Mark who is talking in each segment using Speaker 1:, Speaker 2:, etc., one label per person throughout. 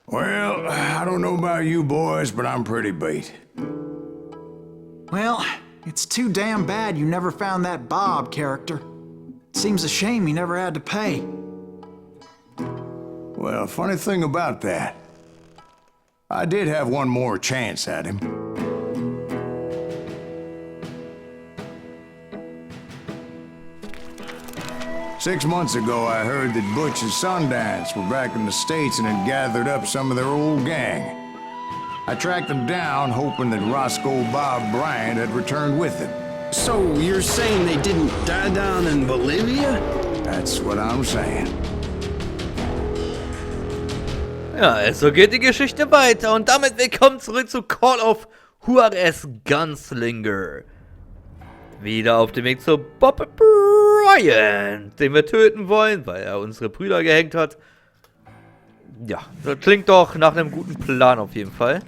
Speaker 1: Well, I don't know about you boys, but I'm pretty beat.
Speaker 2: Well, it's too damn bad you never found that Bob character. Seems a shame you never had to pay.
Speaker 1: Well, funny thing about that, I did have one more chance at him. Six months ago, I heard that Butch and Sundance were back in the States and had gathered up some of their old gang. I tracked them down, hoping that Roscoe Bob Bryant had returned with them.
Speaker 3: So you're saying they didn't die down in Bolivia?
Speaker 1: That's what I'm saying.
Speaker 4: Ja, also geht die Geschichte weiter und damit willkommen zurück zu Call of Juarez Gunslinger. Wieder auf dem Weg zu Bob Bryant, den wir töten wollen, weil er unsere Brüder gehängt hat. Ja, das klingt doch nach einem guten Plan auf jeden Fall.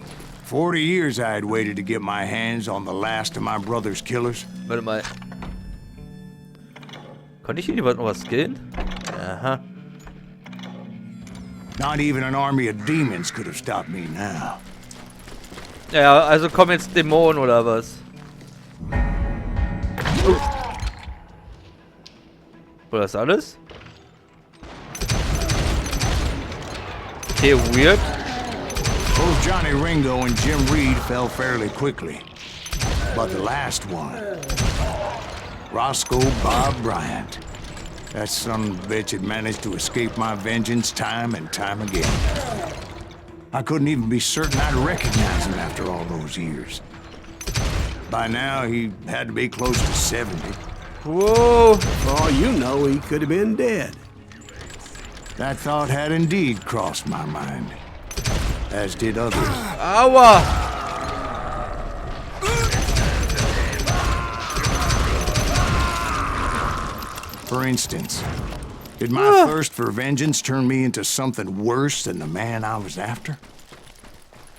Speaker 1: 40 years I had waited to get my hands on the last of my brother's killers.
Speaker 4: Warte mal. Konnte ich hier überhaupt noch was skillen? Aha.
Speaker 1: Not even an army of demons could have stopped me now.
Speaker 4: Ja, also kommen jetzt Dämonen oder was? War das alles? Okay, weird.
Speaker 1: Both Johnny Ringo and Jim Reed fell fairly quickly. But the last one, Roscoe Bob Bryant. That son of a bitch had managed to escape my vengeance time and time again. I couldn't even be certain I'd recognize him after all those years. By now, he had to be close to 70.
Speaker 4: Whoa!
Speaker 3: For all you know, he could have been dead.
Speaker 1: That thought had indeed crossed my mind, as did others.
Speaker 4: Aua!
Speaker 1: For instance, did my thirst for vengeance turn me into something worse than the man I was after?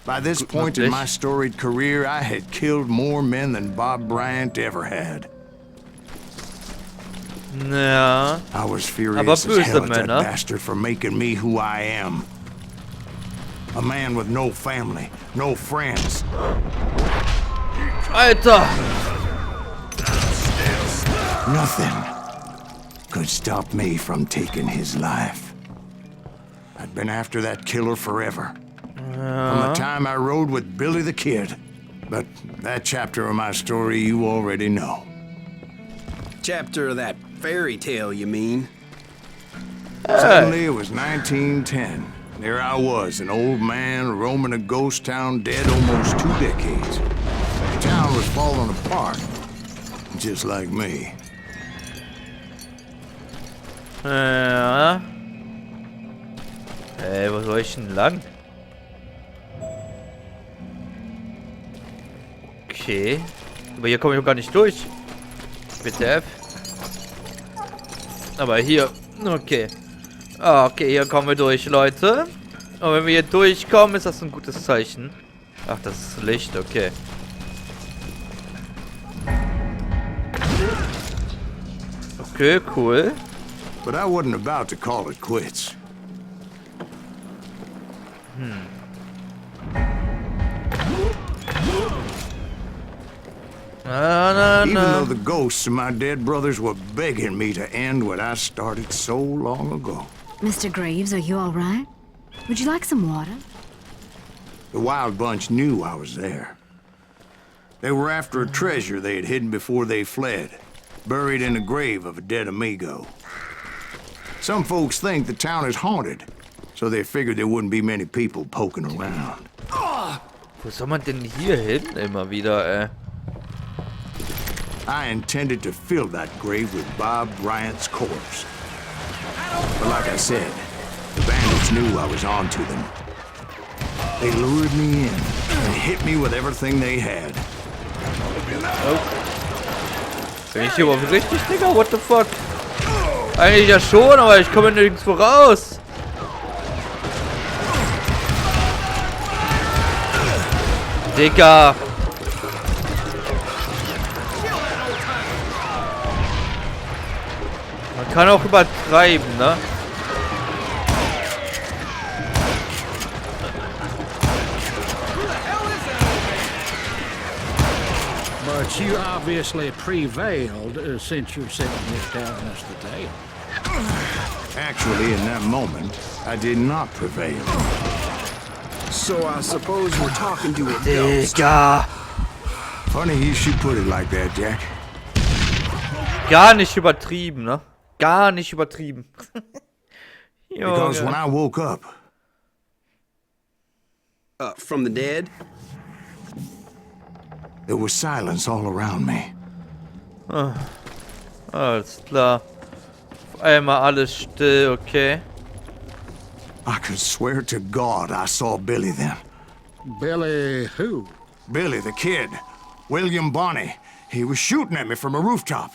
Speaker 1: By this point in my storied career, I had killed more men than Bob Bryant ever had.
Speaker 4: Ja.
Speaker 1: I was furious as
Speaker 4: böse
Speaker 1: hell at that
Speaker 4: Männer.
Speaker 1: bastard for making me who I am. A man with no family, no friends.
Speaker 4: Alter!
Speaker 1: Nothing could stop me from taking his life. I'd been after that killer forever. From the time I rode with Billy the Kid. But that chapter of my story you already know.
Speaker 3: Chapter of that fairy tale, you mean?
Speaker 1: Suddenly it was 1910. There I was, an old man roaming a ghost town dead almost 2 decades. The town was falling apart, just like me.
Speaker 4: Ja. Ey, wo soll ich denn lang? Okay. Aber hier komme ich auch gar nicht durch. Bitte F. Aber hier. Okay. Ah, okay, hier kommen wir durch, Leute. Und wenn wir hier durchkommen, ist das ein gutes Zeichen. Ach, das ist Licht, okay. Okay, cool.
Speaker 1: But I wasn't about to call it quits. Even though the ghosts of my dead brothers were begging me to end what I started so long ago.
Speaker 5: Mr. Graves, are you all right? Would you like some water?
Speaker 1: The Wild Bunch knew I was there. They were after a treasure they had hidden before they fled, buried in the grave of a dead amigo. Some folks think the town is haunted, so they figured there wouldn't be many people poking around.
Speaker 4: Wo soll man denn hier hin immer wieder, ey?
Speaker 1: I intended to fill that grave with Bob Bryant's corpse. But like I said, the bandits knew I was on to them. They lured me in and hit me with everything they had.
Speaker 4: Oh. Bin ich hier überhaupt richtig, Digga? What the fuck? Eigentlich ja schon, aber ich komme nirgendwo raus. Digga. Man kann auch übertreiben, ne?
Speaker 6: But you obviously prevailed since you're sitting here telling us the tale.
Speaker 1: Actually, in that moment, I did not prevail.
Speaker 3: So I suppose we're talking to a ghost.
Speaker 4: Digga.
Speaker 1: Funny you should put it like that, Jack.
Speaker 4: Gar nicht übertrieben, ne? Gar nicht übertrieben.
Speaker 1: Because when
Speaker 4: Junge.
Speaker 1: I woke up,
Speaker 3: From the dead?
Speaker 1: there was silence all around me.
Speaker 4: Alles klar. Auf einmal alles still, okay.
Speaker 1: I could swear to God I saw Billy then.
Speaker 6: Billy who?
Speaker 1: Billy, the kid. William Bonney. He was shooting at me from a rooftop.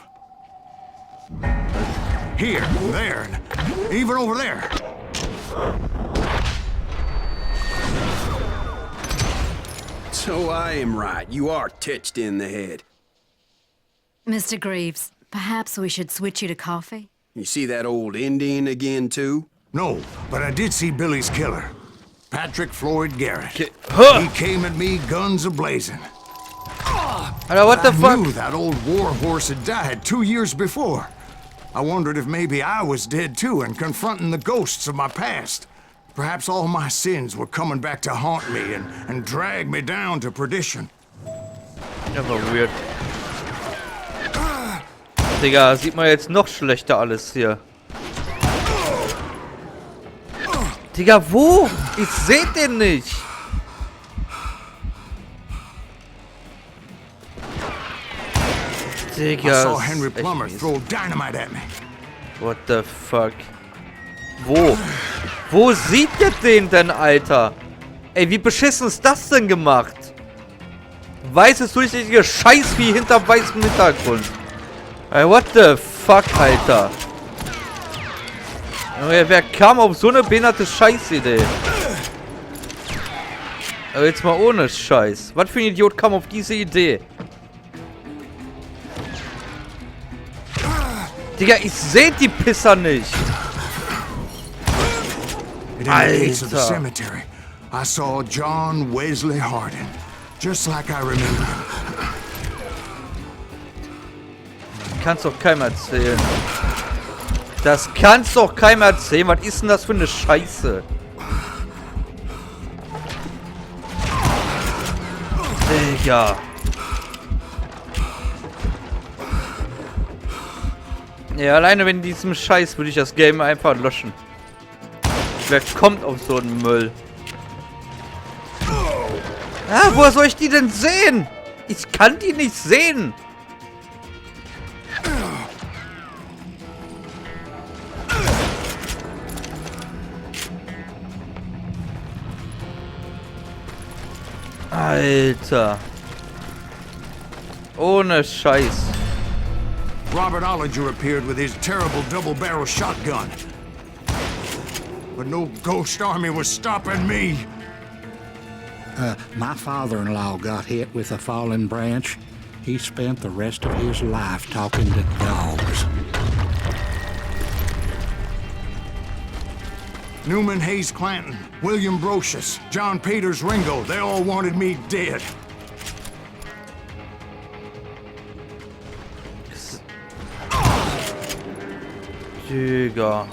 Speaker 1: Here, there, and even over there.
Speaker 3: So I am right. You are touched in the head.
Speaker 5: Mr. Greaves, perhaps we should switch you to coffee?
Speaker 3: You see that old Indian again, too?
Speaker 1: No, but I did see Billy's killer. Patrick Floyd Garrett.
Speaker 4: Huh.
Speaker 1: He came at me guns a-blazing.
Speaker 4: Alter, what the
Speaker 1: I knew
Speaker 4: fuck?
Speaker 1: that old war horse had died 2 years before. I wondered if maybe I was dead too and confronting the ghosts of my past. Perhaps all my sins were coming back to haunt me and drag me down to perdition.
Speaker 4: Ja, war weird. Digga, sieht man jetzt noch schlechter alles hier. Digga, wo? Ich seh den nicht. Digga,
Speaker 1: I saw
Speaker 4: ist
Speaker 1: Henry
Speaker 4: echt
Speaker 1: Plummer
Speaker 4: mies.
Speaker 1: throw dynamite at me.
Speaker 4: What the fuck? Wo? Wo sieht der den denn, Alter? Ey, wie beschissen ist das denn gemacht? Weißes durchsichtiges Scheißvieh hinter weißem Hintergrund. Ey, what the fuck, Alter? Junge, wer kam auf so eine behinderte Scheißidee? Aber jetzt mal ohne Scheiß. Was für ein Idiot kam auf diese Idee? Digga, ich seh die Pisser nicht.
Speaker 1: And in the gates of the
Speaker 4: Alter.
Speaker 1: cemetery, I saw John Wesley Hardin, just like I remembered him.
Speaker 4: Kannst doch keinem erzählen. Das kannst doch keinem erzählen. Was ist denn das für eine Scheiße? Digga. Ja, alleine wegen diesem Scheiß würde ich das Game einfach löschen. Wer kommt auf so einen Müll? Ah, woher soll ich die denn sehen? Ich kann die nicht sehen. Alter. Ohne Scheiß.
Speaker 1: Robert Ollinger appeared with his terrible double-barrel shotgun. But no ghost army was stopping me.
Speaker 6: My father-in-law got hit with a fallen branch. He spent the rest of his life talking to dogs.
Speaker 1: Newman Hayes Clanton, William Brocious, John Peters Ringo, they all wanted me dead.
Speaker 4: Digga.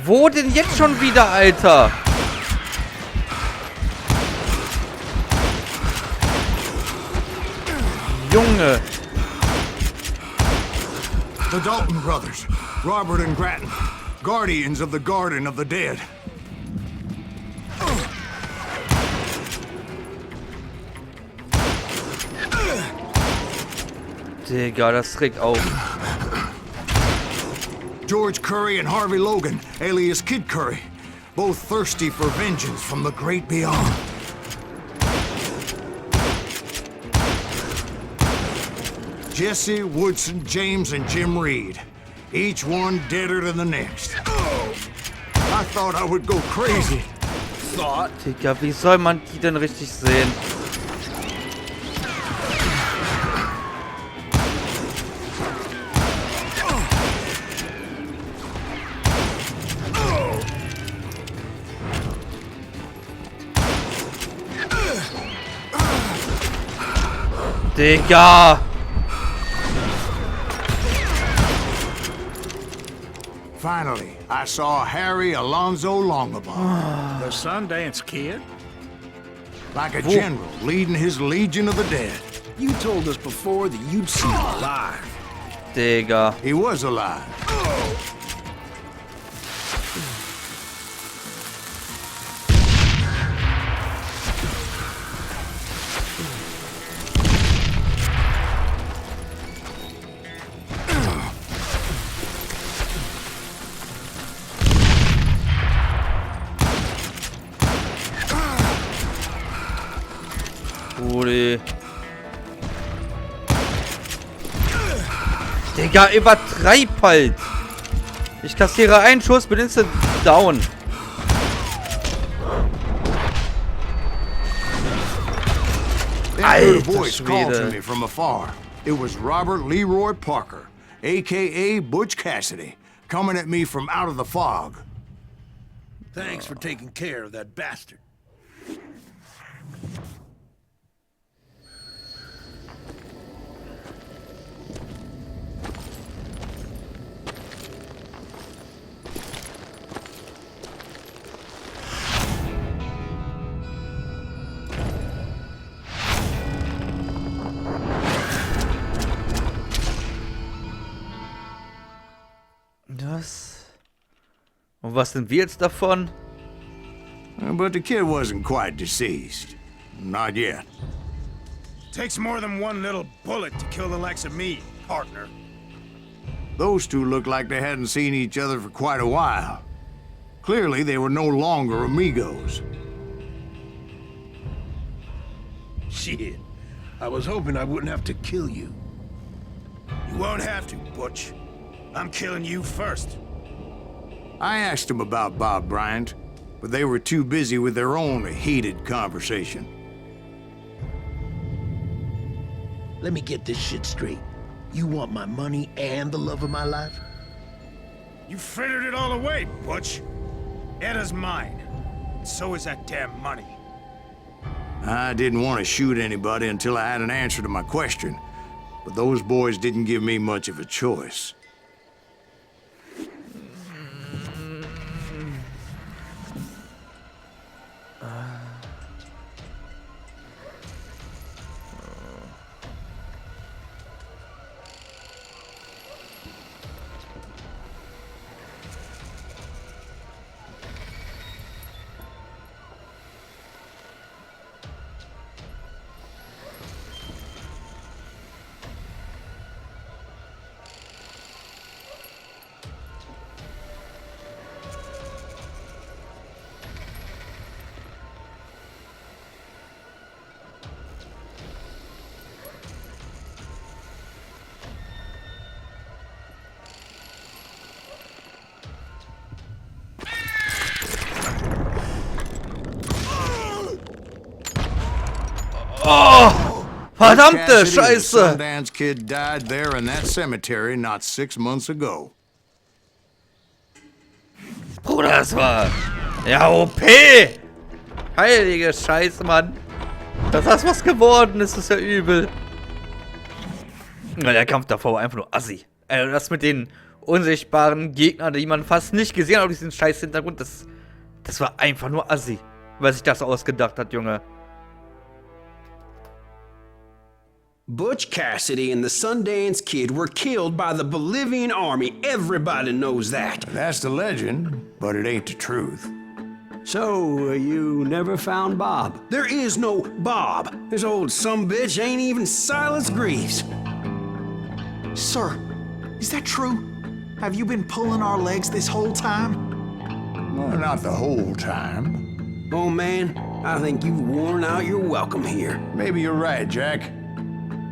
Speaker 4: Wo denn jetzt schon wieder, Alter? Junge.
Speaker 1: The Dalton brothers, Robert and Grattan, guardians of the Garden of the Dead.
Speaker 4: Digga, das regt auf.
Speaker 1: George Curry and Harvey Logan, alias Kid Curry, both thirsty for vengeance from the great beyond. Jesse, Woodson, James, and Jim Reed, each one deader than the next. I thought I would go crazy.
Speaker 3: Thought?
Speaker 4: Digga, wie soll man die denn richtig sehen? Digga!
Speaker 1: Finally, I saw Harry Alonzo Longabaugh.
Speaker 6: The Sundance Kid?
Speaker 1: Like a general leading his legion of the dead.
Speaker 3: You told us before that you'd seen him alive.
Speaker 4: Digga.
Speaker 1: He was alive.
Speaker 4: Digga, übertreib halt! Ich kassiere einen Schuss, bin instant down.
Speaker 1: I heard a
Speaker 4: Alter
Speaker 1: voice call to
Speaker 4: Schwede.
Speaker 1: me from afar. It was Robert Leroy Parker, a.k.a. Butch Cassidy, coming at me from out of the fog.
Speaker 3: Thanks for taking care of that bastard.
Speaker 4: Das. Und was sind wir jetzt davon?
Speaker 1: But the kid wasn't quite deceased. Not yet.
Speaker 7: Takes more than one little bullet to kill the likes of me, partner.
Speaker 1: Those two looked like they hadn't seen each other for quite a while. Clearly, they were no longer amigos.
Speaker 3: Shit. I was hoping I wouldn't have to kill you.
Speaker 7: You won't have to, Butch. I'm killing you first.
Speaker 1: I asked them about Bob Bryant, but they were too busy with their own heated conversation.
Speaker 8: Let me get this shit straight. You want my money and the love of my life?
Speaker 7: You frittered it all away, Butch. Edda's mine. And so is that damn money.
Speaker 1: I didn't want to shoot anybody until I had an answer to my question, but those boys didn't give me much of a choice.
Speaker 4: Oh! Verdammte
Speaker 1: Cassidy, the
Speaker 4: Scheiße!
Speaker 1: Sundance Kid died there in that cemetery not 6 months ago.
Speaker 4: Bruder, das war... Ja, OP! Heilige Scheiße, Mann. Dass das was geworden ist, ist ja übel. Na, der Kampf davor war einfach nur assi. Also das mit den unsichtbaren Gegnern, die man fast nicht gesehen hat auf diesen scheiß Hintergrund, das war einfach nur assi. Wer sich das ausgedacht hat, Junge.
Speaker 3: Butch Cassidy and the Sundance Kid were killed by the Bolivian army. Everybody knows that.
Speaker 1: That's the legend, but it ain't the truth.
Speaker 3: So, you never found Bob? There is no Bob. This old sumbitch ain't even Silas Greaves.
Speaker 2: Sir, is that true? Have you been pulling our legs this whole time?
Speaker 1: Well, not the whole time.
Speaker 3: Oh man, I think you've worn out your welcome here.
Speaker 1: Maybe you're right, Jack.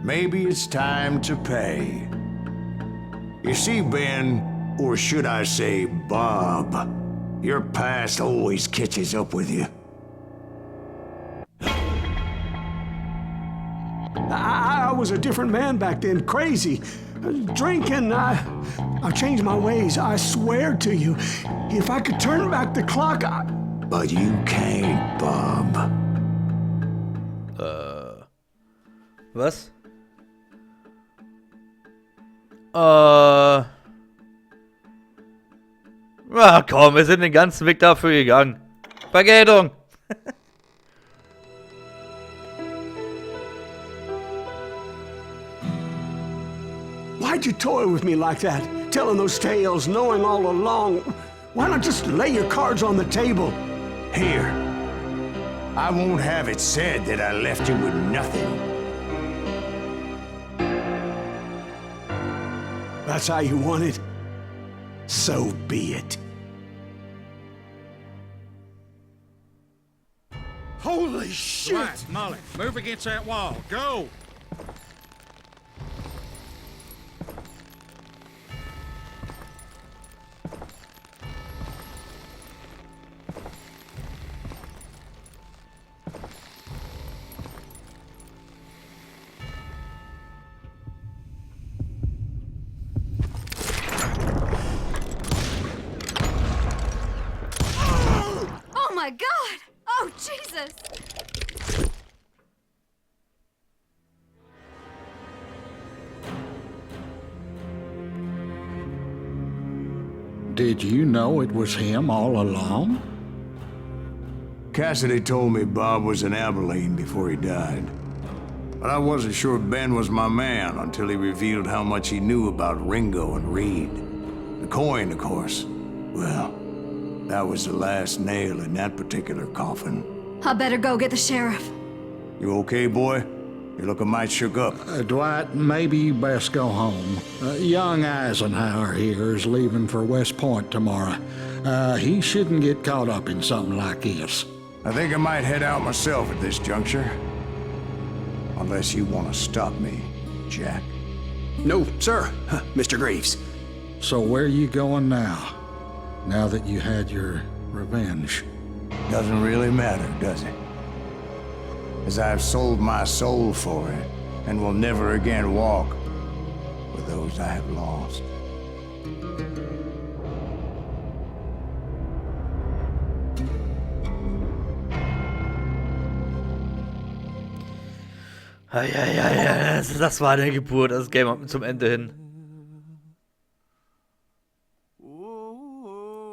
Speaker 1: Maybe it's time to pay. You see, Ben, or should I say Bob, your past always catches up with you.
Speaker 9: I was a different man back then, crazy. Drinking, I changed my ways, I swear to you. If I could turn back the clock,
Speaker 1: But you can't, Bob.
Speaker 4: Was? Ah, komm, wir sind den ganzen Weg dafür gegangen. Vergeltung.
Speaker 9: Why'd you toy with me like that? Telling those tales, knowing all along. Why not just lay your cards on the table?
Speaker 1: Here. I won't have it said that I left you with nothing.
Speaker 9: That's how you want it? So be it.
Speaker 7: Holy shit! Right, Molly, move against that wall. Go!
Speaker 5: Oh my God! Oh, Jesus!
Speaker 6: Did you know it was him all along?
Speaker 1: Cassidy told me Bob was in Abilene before he died. But I wasn't sure Ben was my man until he revealed how much he knew about Ringo and Reed. The coin, of course. Well, that was the last nail in that particular coffin.
Speaker 5: I better go get the sheriff.
Speaker 1: You okay, boy? You're looking mighty shook up.
Speaker 6: Dwight, maybe you best go home. Young Eisenhower here is leaving for West Point tomorrow. He shouldn't get caught up in something like this.
Speaker 1: I think I might head out myself at this juncture. Unless you want to stop me, Jack.
Speaker 3: No, sir, Mr. Greaves.
Speaker 6: So where are you going now? Now that you had your revenge?
Speaker 1: Doesn't really matter, does it? As I've sold my soul for it, and will never again walk with those I have lost.
Speaker 4: Ja, das war eine Geburt, das Game zum Ende hin.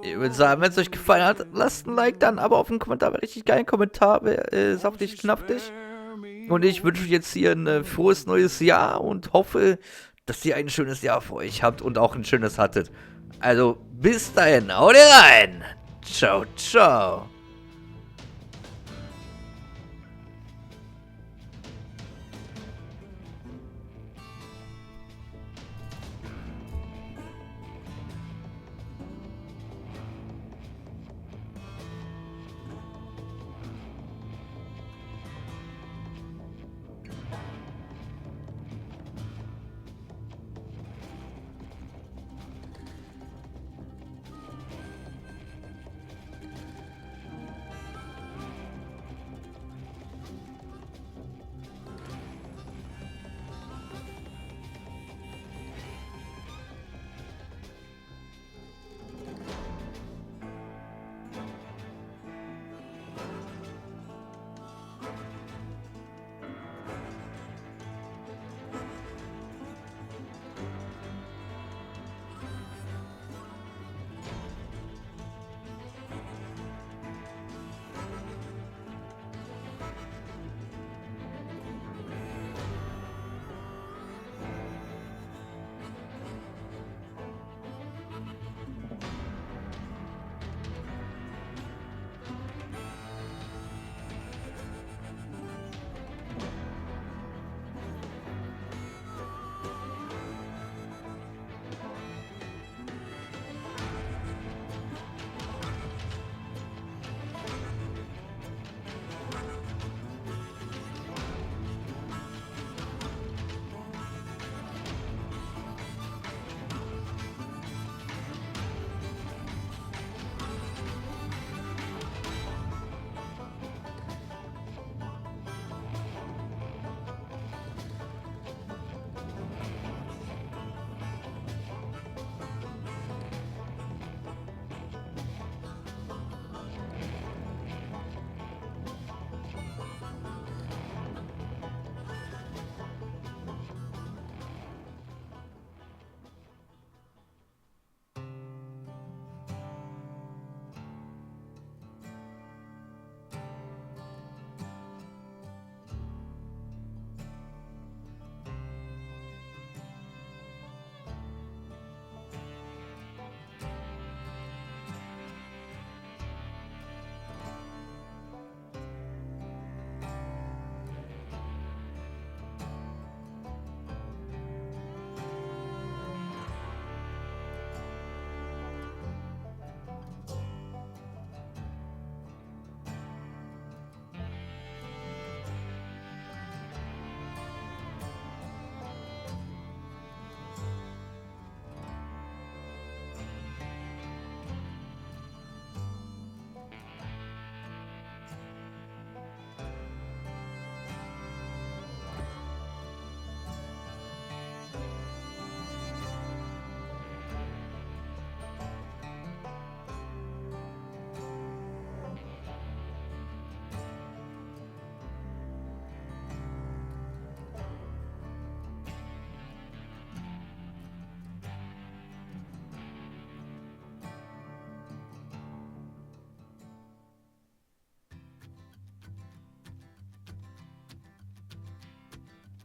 Speaker 4: Ich würde sagen, wenn es euch gefallen hat, lasst ein Like dann, aber auf einen Kommentar, wäre richtig geilen Kommentar, saftig, knaftig. Und ich wünsche euch jetzt hier ein frohes neues Jahr und hoffe, dass ihr ein schönes Jahr für euch habt und auch ein schönes hattet. Also, bis dahin, haut rein! Ciao, ciao!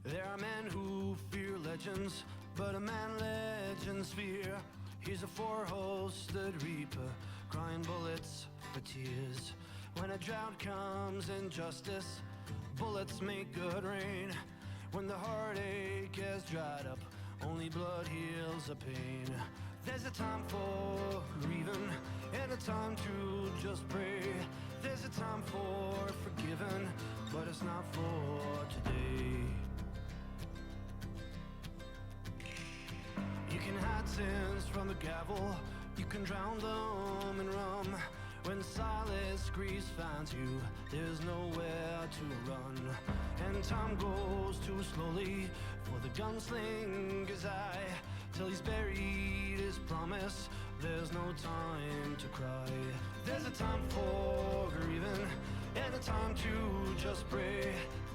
Speaker 10: There are men who fear legends, but a man legends fear. He's a four-hosted reaper, crying bullets for tears. When a drought comes in justice, bullets make good rain. When the heartache has dried up, only blood heals the pain. There's a time for grieving and a time to just pray. There's a time for forgiving, but it's not for today. You can hide sins from the gavel, you can drown them in rum. When silence grief finds you, there's nowhere to run. And time goes too slowly for the gunslinger's eye. Till he's buried his promise, there's no time to cry. There's a time for grieving and a time to just pray.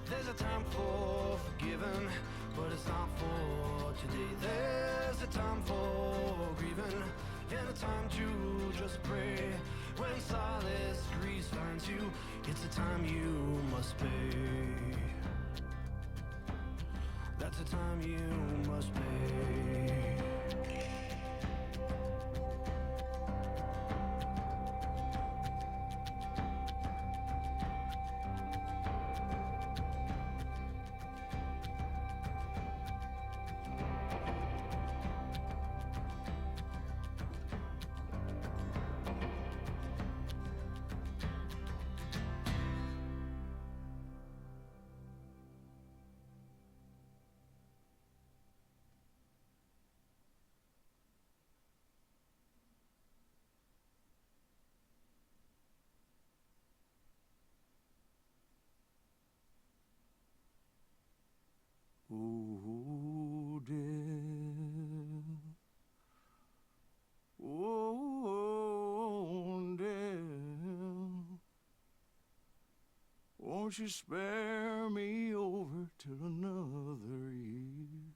Speaker 10: There's a time for forgiving, but it's not for today. There's a time for grieving and a time to just pray. When silence grief finds you, it's a time you must pay. That's a time you must pay.
Speaker 1: Oh, dear. Oh, dear. Won't you spare me over till another year?